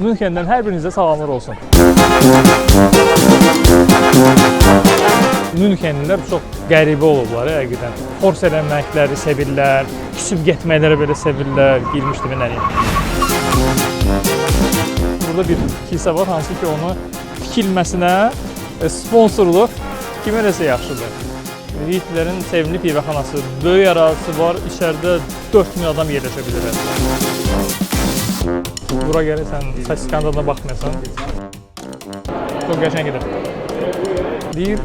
Münxendən hər birinizə salamlar olsun. Münxenlilər çox qəribə olublar, həqiqətən. Xors eləməkləri sevirlər, küsüb getməkləri belə sevirlər, girmişdim nəyim. Burada bir kilsə var, hansı ki onu tikilməsinə sponsorluq kimi eləsə yaxşıdır. Hitlerin sevimli pivəxanası, böyük ərazisi var, içəridə 4000 adam yerləşə bilir. Bura gəlirsən, statistikanda baxmayasan. Çox qəşəng gedir. Deyir,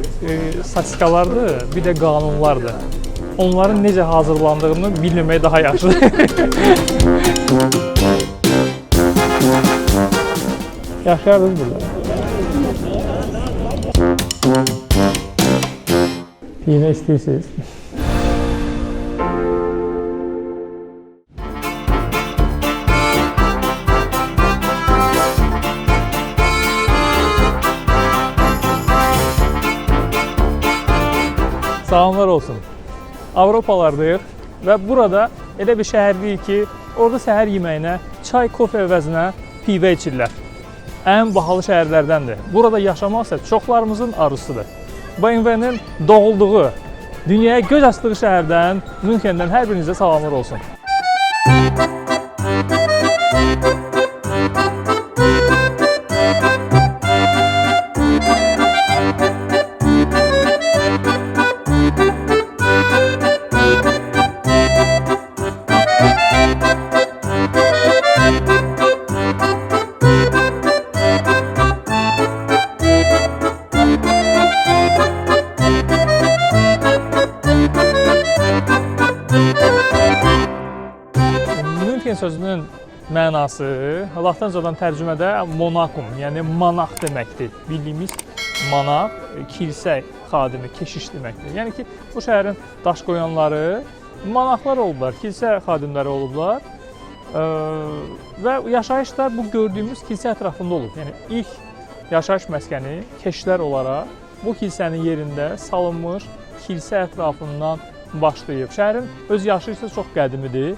statistikalardır, bir də qanunlardır. Onların necə hazırlandığını bilməmək daha yaxşıdır. Yaşardınız burada. Pivə istəyirsiniz. Salamlar olsun. Avropalardayıq və burada elə bir şəhərdəyik ki, orada səhər yeməyinə çay, kofe əvəzinə pivə içirlər. Ən bahalı şəhərlərdəndir. Burada yaşamaq isə çoxlarımızın arzusudur. BMW-nin doğulduğu, dünyaya göz açdığı şəhərdən, Münxendən hər birinizə salamlar olsun. Münxen sözünün mənası Latincadan tərcümədə monakum, yəni monaq deməkdir. Bildiyimiz monaq, kilsə xadimi, keşiş deməkdir. Yəni ki, bu şəhərin daş qoyanları monaqlar olublar, kilsə xadimləri olublar və yaşayışlar bu gördüyümüz kilsə ətrafında olub. Yəni ilk yaşayış məskəni keşişlər olaraq bu kilsənin yerində salınmış kilsə ətrafından başlayıb. Şəhərin öz yaşayışı çox qədimidir.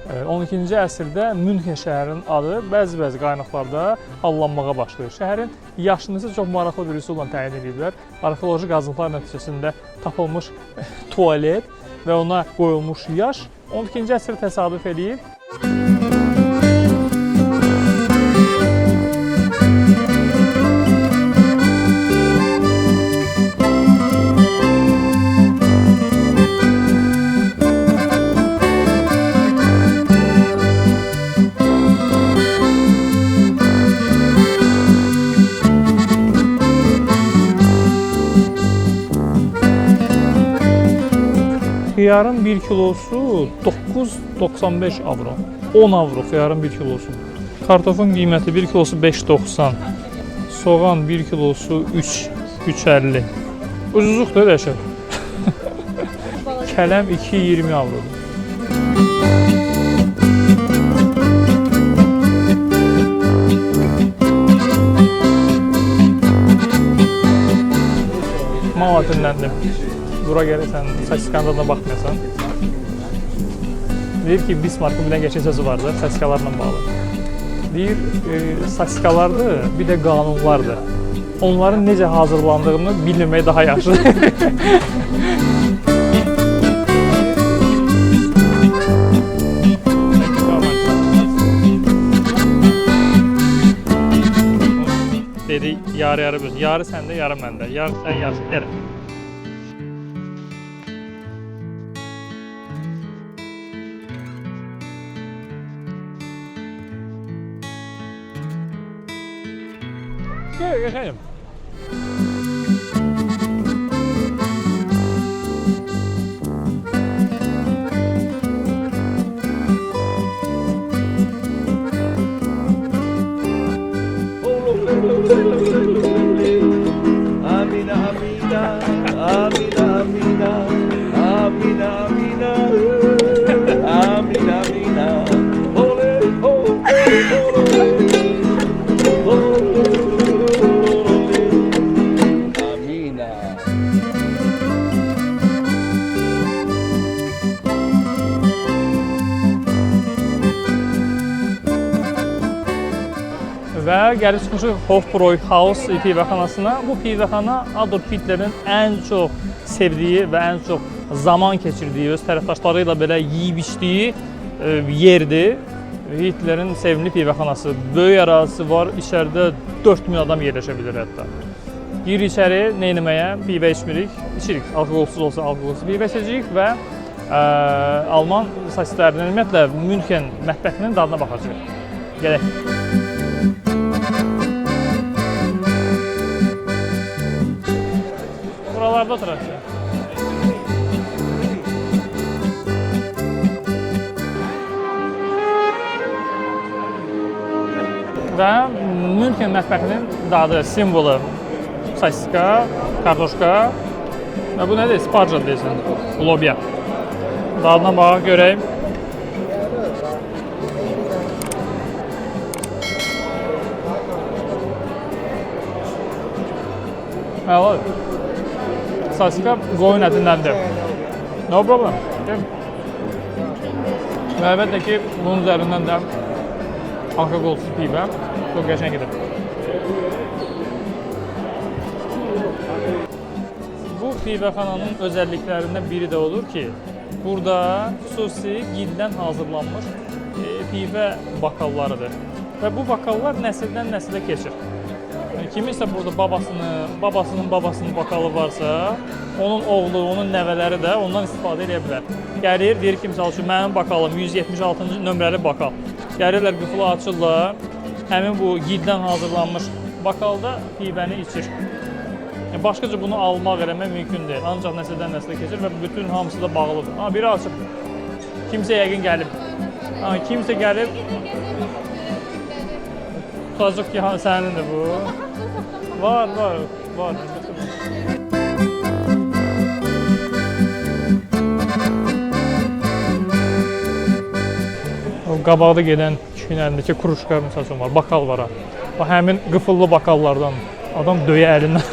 12-ci əsrdə Münxen şəhərinin adı bəzi qaynaqlarda hallanmağa başlayır. Şəhərin yaşını isə çox maraqlı bir üsulla təyin ediblər. Arxeoloji qazıntılar nəticəsində tapılmış tualet və ona qoyulmuş yaş 12-ci əsrə təsadüf edib. Xiyarın 1 kilosu 9.95 avro. 10 avro xiyarın 1 kilosu. Kartofun qiyməti 1 kilosu 5.90. Soğan 1 kilosu 3.50. Ucuzluqdur dəhşət. Kələm 2.20 avrodur. Malatinləndim. Bura gəlirsən, statistikanda baxmayasan. Deyir ki, Bismarck'ın bir də geçən sözü vardır, statistikalarla bağlı. Deyir, statistikalardır, bir də qanunlardır. Onların necə hazırlandığını bilməmək daha yaxşıdır. Dedi, yarı bölsün. Yarı səndə, yarı məndə. Yarı sən, yarı sən. Geçelim. Amina, Amina, Amina, Amina, Amina, Amina, Amina, Amina, ole, ole, ole, ole. Və gəlib çıxmışıq Hofbräuhaus pivəxanasına. Bu pivəxana Adolf Hitlerin ən çox sevdiyi və ən çox zaman keçirdiyi, öz tərəfdaşları ilə belə yeyib içdiyi yerdir. Hitlerin sevimli pivəxanası. Böyük ərazisi var, içəridə 4000 adam yerləşə bilir hətta. Girir içəri, nə etməyə? Pivə içmirik, içirik. Alkoholsuz olsa alkoholsuz pivə içəcəyik və Alman sosislərinin, ümumiyyətlə Münxen mətbəxinin dadına baxacağıq. Gələk. Buralarda oturaq. Və Münxen mətbəxinin dadı, simvolu sosiska, kartoşka və bu nədir? Sparja deyirsən, lobya. Dadına bax, görək. Əladır. Sosiska qoyun ətindəndir. No problem. Və əlbəttə ki, bunun üzərindən də alkoholsuz pivə çox qəşəngdir. Bu pivəxananın özəlliklərindən biri də olur ki, burada xüsusi gildən hazırlanmış pivə bakallarıdır. Və bu bakallar nəsildən nəsilə keçir. Kiminsə burada babasının bakalı varsa, onun oğlu, onun nəvələri də ondan istifadə edə bilər. Gəlir, deyir ki, misal üçün, mənim bakalım 176-cı nömrəli bakal. Gəlirlər, qıfılı açırlar, həmin bu gildən hazırlanmış bakalda pivəni içir. Başqaca bunu almaq, eləmək mümkün deyil. Ancaq nəsildən nəsilə keçir və bütün hamısı da bağlıdır. Biri açıb, kimsə yəqin gəlib. Kimsə gəlib, tutacaq ki, sənindir bu. Var. Qabaqda gedən kişinin əlindəki krujka məsələn var, bakal var. Həmin qıfıllı bakallardan adam döyə əlindən.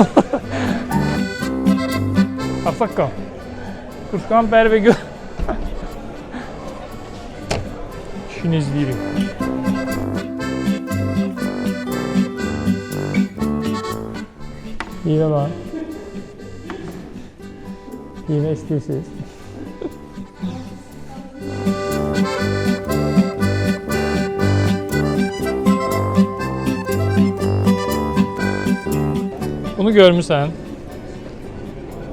Arsaqqa. Krujkanı bəri və gör. Kişini izləyirik. Pivə var. Pivə istəyirsiniz. Bunu görmüsən.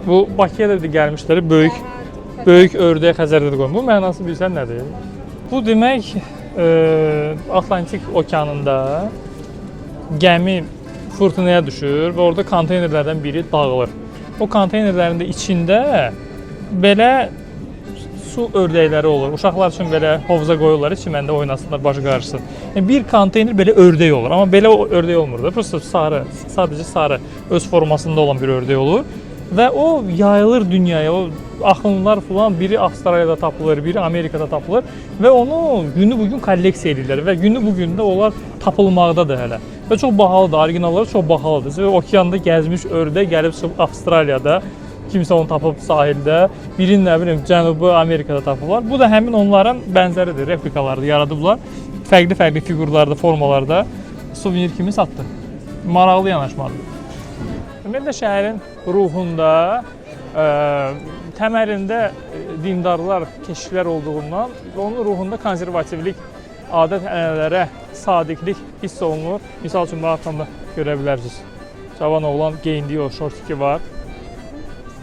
Bu Bakıya da gəlmişlər, böyük ördək Xəzərdə də qoymuş. Bu mənası bilsən nədir? Bu demək Atlantik okeanında gəmi fırtınaya düşür və orada konteynerlərdən biri dağılır. O konteynerlərin də içində belə su ördəkləri olur. Uşaqlar üçün belə hovuza qoyurlar, çiməndə oynasınlar, başı qarışsın. Yəni bir konteyner belə ördək olur, amma belə ördək olmur da. Prosta sarı, sadəcə sarı öz formasında olan bir ördək olur və o yayılır dünyaya. O axınlar falan biri Avstraliyada tapılır, biri Amerikada tapılır və onu günü bugün kolleksiya edirlər və günü bugün də onlar tapılmaqdadır hələ. Və çox bahalıdır, orijinalları çox bahalıdır. Və okeanda gəzmiş ördək gəlib çıxıb Avstraliyada, kimsə onu tapıb sahildə, birini nə bilim Cənubi Amerikada tapıblar. Bu da həmin onların bənzəridir, replikalardır, yaradıblar. Fərqli fiqurlarda, formalarda suvenir kimi satdı. Maraqlı yanaşmadır. Ümumiyyətlə şəhərin ruhunda, təməlində dindarlar, keşiklər olduğundan onun ruhunda konservativlik, adət-ənənələrə sadiqlik hiss olunur. Misal üçün, bu arxamda görə bilərsiniz. Cavan oğlan geyindiyi o şortiki var.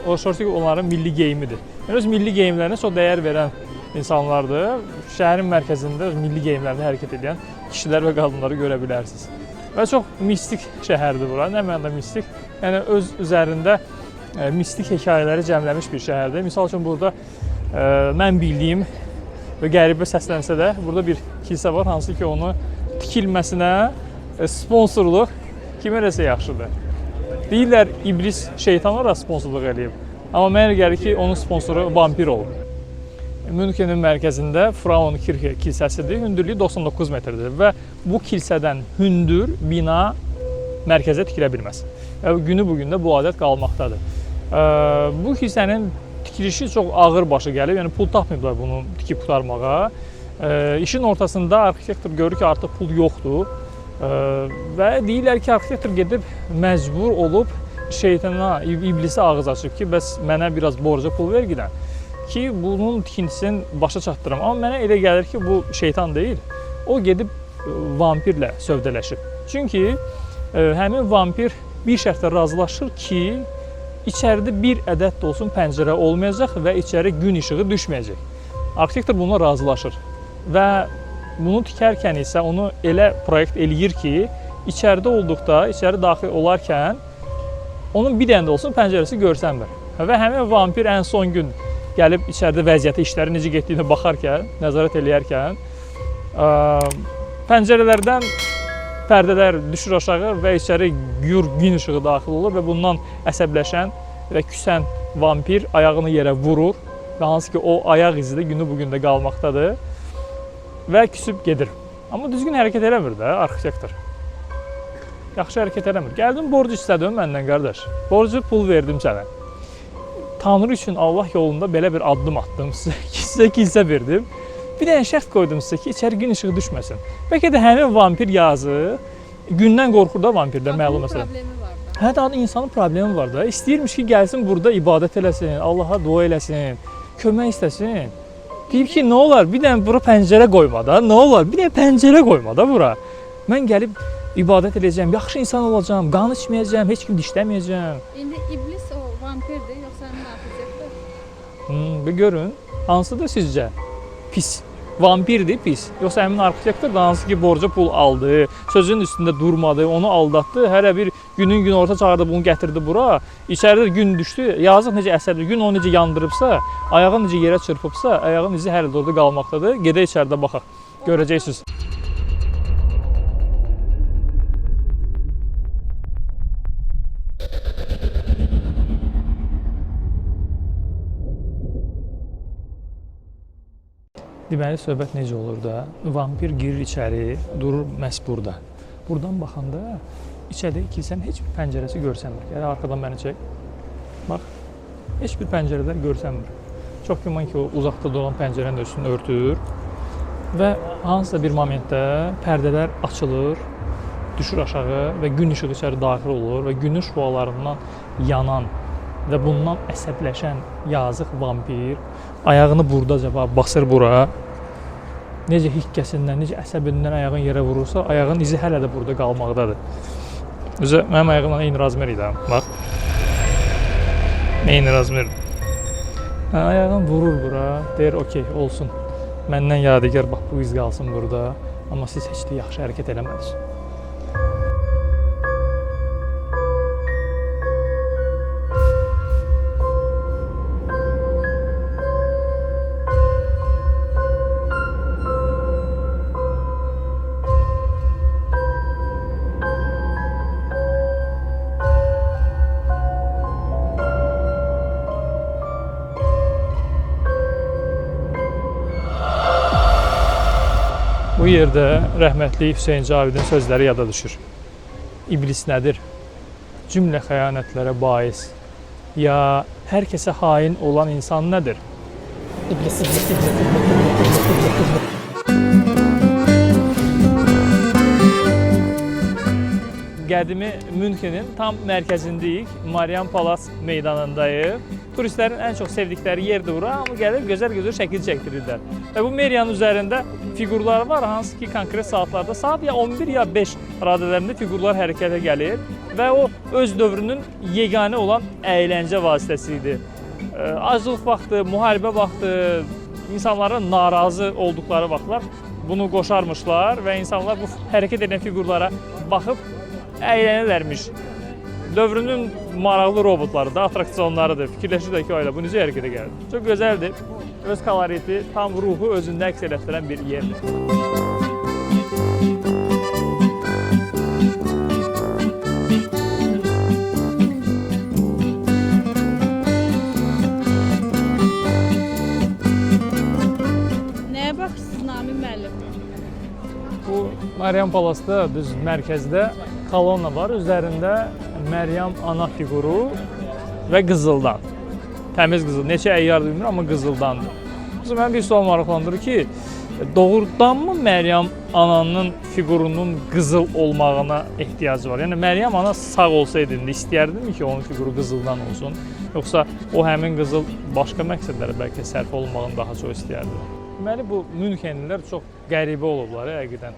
O şortik onların milli geyimidir. Yəni, öz milli geyimlərinə çox dəyər verən insanlardır. Şəhərin mərkəzində öz milli geyimlərini hərəkət edən kişilər və qadınları görə bilərsiniz. Və çox mistik şəhərdir bura. Nə mənada mistik? Yəni, öz üzərində mistik hekayələri cəmləmiş bir şəhərdir. Misal üçün, burada mən bildiyim və qəribə səslənsə də, burada bir kilsə var, hansı ki, onu tikilməsinə sponsorluq kimə eləsə yaxşıdır. Deyirlər, iblis şeytanlara sponsorluq eləyib. Amma mənə gəlir ki, onun sponsoru vampir olub. Münxenin mərkəzində Frauenkirche kilsəsidir. Hündürlüyü 99 metrdir və bu kilsədən hündür bina mərkəzə tikilə bilməz. Və günü bugün də bu adət qalmaqdadır. Bu kilsənin tikilişi çox ağır başı gəlib, yəni pul tapmayıblar bunu tikib qutarmağa. İşin ortasında arxitektor görür ki, artıq pul yoxdur Və deyirlər ki, arxitektor gedib məcbur olub şeytana, iblisə ağız açıb ki, bəs mənə biraz borca pul ver gidən ki, bunun tikintisini başa çatdıram. Amma mənə elə gəlir ki, bu şeytan deyil. O gedib vampirlə sövdələşib. Çünki həmin vampir bir şərtlə razılaşır ki, içəridə bir ədəd də olsun pəncərə olmayacaq və içəri gün işığı düşməyəcək. Arxitektor buna razılaşır və bunu tikərkən isə onu elə proyekt eləyir ki, içəridə olduqda, içəri daxil olarkən onun bir dənə də olsun pəncərəsi görsənmir. Və həmin vampir ən son gün gəlib içəridə vəziyyəti, işləri necə getdiyinə baxarkən, nəzarət eləyərkən pəncərələrdən pərdələr düşür aşağı və içəri gün işığı daxil olur və bundan əsəbləşən və küsən vampir ayağını yerə vurur və hansı ki o ayaq izi də günü bugün də qalmaqdadır və küsüb gedir. Amma düzgün hərəkət eləmir də arxitektor. Yaxşı hərəkət eləmir. Gəldim borc istədim məndən qardaş. Borcu pul verdim sənə. Tanrı üçün Allah yolunda belə bir addım attım sizə kilsə verdim. Bir dənə şərt qoydum sizə ki, içəri gün işığı düşməsin. Bəlkə də həmin vampir yazı gündən qorxur da vampirlər, məlum məsələn. Problemi var da. Hə, daha insanın problemi var da. İstəyirmiş ki, gəlsin burada ibadət eləsin, Allaha dua eləsin, kömək istəsin. Deyib ki, nə olar, bir dənə bura pəncərə qoyma da, nə olar, bir dənə pəncərə qoyma da bura. Mən gəlib ibadət edəcəm, yaxşı insan olacağam, qan içməyəcəm, heç kim dişləməyəcəm. İndi iblis o vampirdir, yoxsa arxitektor? Bir görün, hansıdır sizcə? Pis. Vampirdir, pis. Yoxsa həmin arxitektor da hansı ki borca pul aldı, sözünün üstündə durmadı, onu aldatdı, hər bir gün orta çağırdı, bunu gətirdi bura. İçəridə gün düşdü, yazıq necə əsərdir, gün onu necə yandırıbsa, ayağın necə yerə çırpıbsa, ayağın izi hələ də orada qalmaqdadır. Gedək içəridə baxaq, görəcəksiniz. Deməli, söhbət necə olur da? Vampir girir içəri, durur məhz burada. Buradan baxanda içəridə kilsənin heç bir pəncərəsi görsənmir. Yəni, arxadan məni çək. Bax, heç bir pəncərələr görsənmir. Çox güman ki, o uzaqda dolan pəncərənin üstünü örtür və hansısa bir momentdə pərdələr açılır, düşür aşağı və gün işığı içəri daxil olur və günün şüalarından yanan və bundan əsəbləşən yazıq vampir ayağını burdaca basır bura. Necə hikkəsindən, necə əsəbindən ayağın yerə vurursa, ayağın izi hələ də burada qalmaqdadır. Özü, mənim ayağımla eyni razmer idi. Bax. Eyni razmer. Ayağın vurur bura, deyir, okey, olsun. Məndən yadigar, bax, bu iz qalsın burada. Amma siz heç də yaxşı hərəkət eləmədiniz. Bu yerdə rəhmətli Hüseyn Cavidin sözləri yada düşür. İblis nədir? Cümlə xəyanətlərə bais. Ya hər kəsə hain olan insan nədir? İblis. Qədimi Münxenin tam mərkəzindəyik. Marian Palas meydanındayıq. Turistlərin ən çox sevdikləri yerdir bura, amma gəlib gözəl-gözəl şəkil çəkdirirlər. Və bu meriyanın üzərində fiqurlar var, hansı ki konkret saatlarda, saat ya 11 ya 5 radələrində fiqurlar hərəkətə gəlir və o öz dövrünün yeganə olan əyləncə vasitəsi idi. Aclıq vaxtı, müharibə vaxtı, insanların narazı olduqları vaxtlar bunu qoşarmışlar və insanlar bu hərəkət edən fiqurlara baxıb əylənirlərmiş. Dövrünün maraqlı robotları da, atraksionlarıdır. Fikirləşirlər ki, ayla bu necə hərəkətə gəlir. Çox gözəldir. Öz koloriti, tam ruhu özündə əks elətdirən bir yerdir. Nəyə baxırsınız Nami müəllim? Bu Marian Palas'da düz mərkəzdə kolonna var. Üzərində Məryəm ana fiquru və qızıldan. Təmiz qızıl. Neçə əyyardır bilmirəm, amma qızıldandır. Mənə bir sual maraqlandırır ki, Doğrudanmı Məryəm ananın fiqurunun qızıl olmağına ehtiyacı var? Yəni Məryəm ana sağ olsaydı indi istəyərdimi ki, onun fiquru qızıldan olsun? Yoxsa o həmin qızıl başqa məqsədlərə bəlkə sərf olunmağını daha çox istəyərdi? Deməli bu Münxenlilər çox qəribə olublar həqiqətən.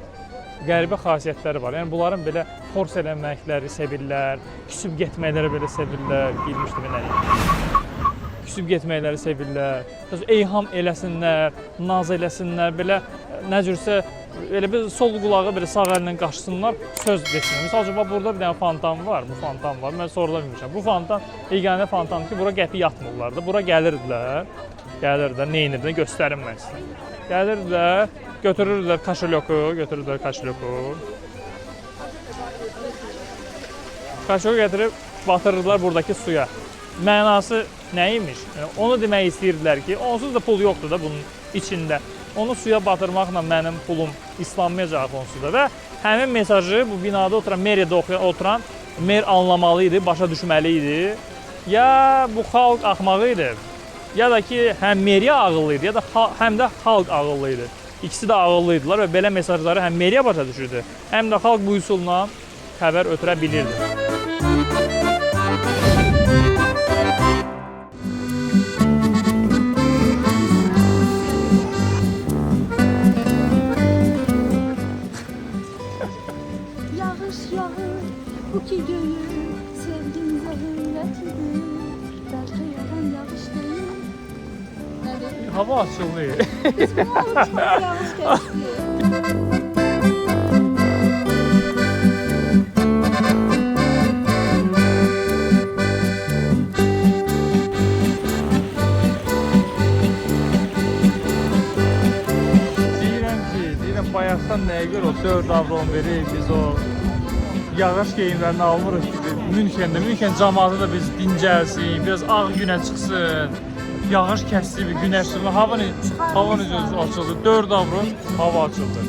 Qəribə xasiyyətləri var. Yəni bunların belə xors eləməkləri sevirlər, küsüb getməkləri belə sevirlər, bilmişdim nəyi. Küsüb getməkləri sevirlər, eyham eləsinlər, naz eləsinlər, belə nə cürsə elə bir sol qulağı belə sağ əllə qaçsınlar, söz desinlər. Məsəl üçün burada bir dənə fontan var, bu fontan var. Mən sonradan bilmişəm. Bu fontan yeganə fontandır ki, bura qəpi yatmırlar da. Bura gəlirdilər, nə edirdilər, göstərim mən sizə. Gəlirdilər, götürürdülər kaşelyoku. Kaşelyoku gətirib batırırdılar buradakı suya. Mənası nə imiş? Yəni, onu demək istəyirdilər ki, onsuz da pul yoxdur da bunun içində. Onu suya batırmaqla mənim pulum islanmayacaq onsuz da və həmin mesajı bu binada oturan, meriyada oturan mer anlamalı idi, başa düşməli idi. Ya bu xalq axmağı idi, ya da ki, həm meriya ağıllı idi, ya da həm də xalq ağıllı idi. İkisi də ağıllı idilər və belə mesajları həm meriya başa düşürdü, həm də xalq bu üsulla xəbər ötürə bilirdi. Yağış yağır, bu ki göyür, sevgin zəhirlətidir. Bəlkə yağan yağış deyil. Hava açıldı. Biz bunu çok yağış geçti. Deyirəm bayaqdan nəyə görə o 4 avron verir, biz o yağış geyimlərini almırıq ki, Münxen cəmaatı da biz dincəlsin, biraz ağ günə çıxsın, yağış kəsdi, bir günəş çıxsın, hava necə açıldı, 4 avron hava açıldı.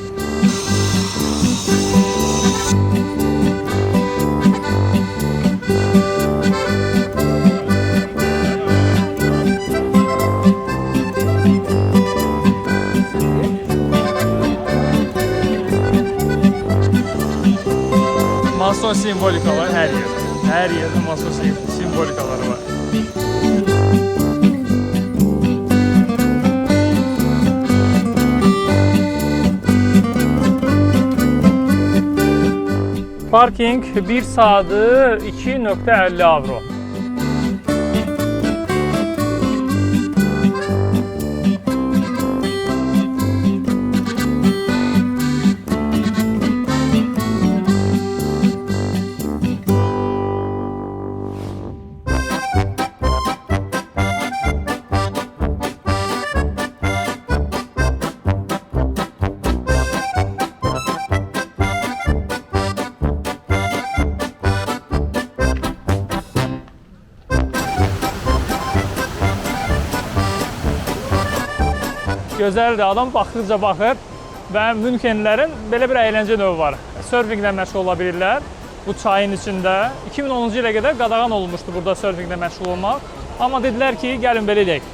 Mason simvolikalar hər yerdə. Hər yerdə mason simvolikaları var. Parking 1 saatı 2.50 avro. Gözəldir, adam baxdıqca baxır və Münxenlilərin belə bir əyləncə növü var. Sörfinqlə məşğul ola bilirlər bu çayın içində. 2010-cu ilə qədər qadağan olunmuşdu burada sörfinqlə məşğul olmaq. Amma dedilər ki, gəlin belə edək.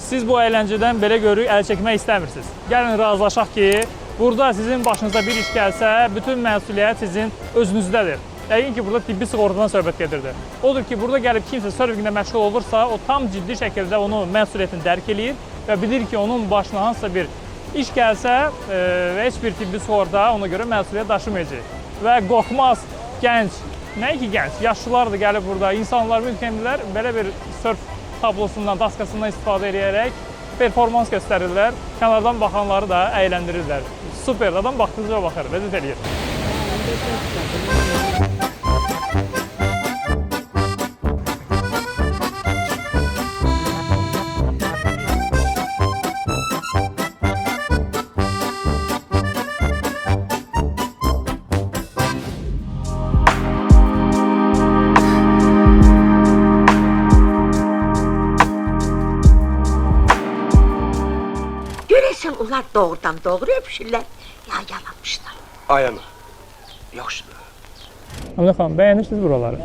Siz bu əyləncədən belə görürük, əl çəkmək istəmirsiniz. Gəlin razılaşaq ki, burada sizin başınıza bir iş gəlsə, bütün məsuliyyət sizin özünüzdədir. Yəqin ki, burada tibbi sığortadan söhbət gedirdi. Odur ki, burada gəlib kimsə sörfinqlə məşğul olursa, o tam ciddi şəkildə onun məsuliyyətini dərk eləyir və bilir ki, onun başına hansısa bir iş gəlsə və heç bir tibbi sığorta ona görə məsuliyyət daşımayacaq. Və qorxmaz gənc, nəyə ki gənc, yaşlılar da gəlib burada, insanlar, Münxenlilər belə bir sörf tablosundan, daskasından istifadə edərək performans göstərirlər, kənardan baxanları da əyləndirirlər. Super, adam baxdıqca baxır, ləzzət eləyir. Görəsən onlar doğrudan doğru öpüşürlər, ya yalanmışlar. Ay ana, yaxşıdır. Əminə xanım, bəyənirsiniz buraları?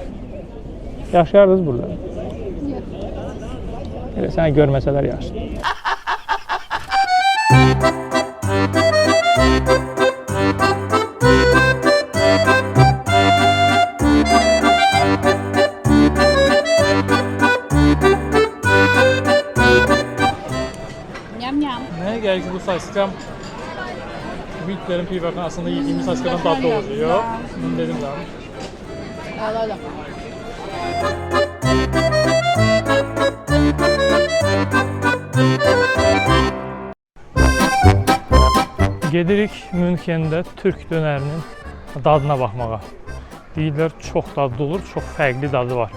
Yaşayardınız burada? Yox. Elə səni görməsələr yaxşı. Yam. Nəyə gəlir ki, bu saskam Vitlerin pivəxanasında yediyimiz saskadan dadlı olacaq. Yox, bunu dedim də. Al. Gedirik Münxendə türk dönərinin dadına baxmağa. Deyirlər, çox dadlı olur, çox fərqli dadı var.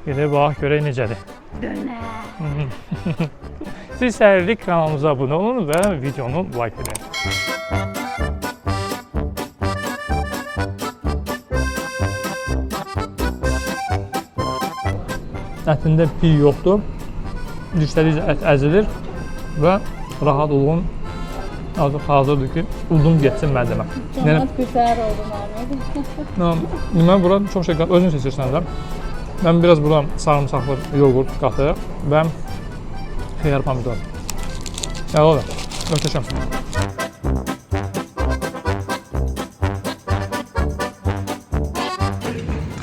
Gedək baxaq, görək necədir. Dönər. Siz səhərlik kanalımıza abunə olun və videonu like edin. Ətində piy yoxdur. Dişləri ət əzilir və rahat olun. Artıq hazırdır ki, udum getsin mədəmə. Cənnət güzər oldu Məhməd. Mən bura çox şey özün seçirsən də. Mən biraz bura sarımsaqlı yoğurt qatıq və xiyar pomidor. Əladır, möhtəşəm.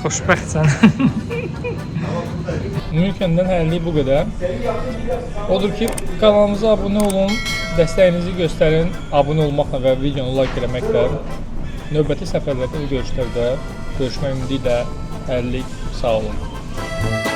Xoşbəxtsən. Münxendən hələlik bu qədər. Odur ki, kanalımıza abunə olun, dəstəyinizi göstərin, abunə olmaqla və videonu like eləməklə. Növbəti səfərlərdə və görüşlərdə görüşmək ümidi ilə hələlik sağ olun.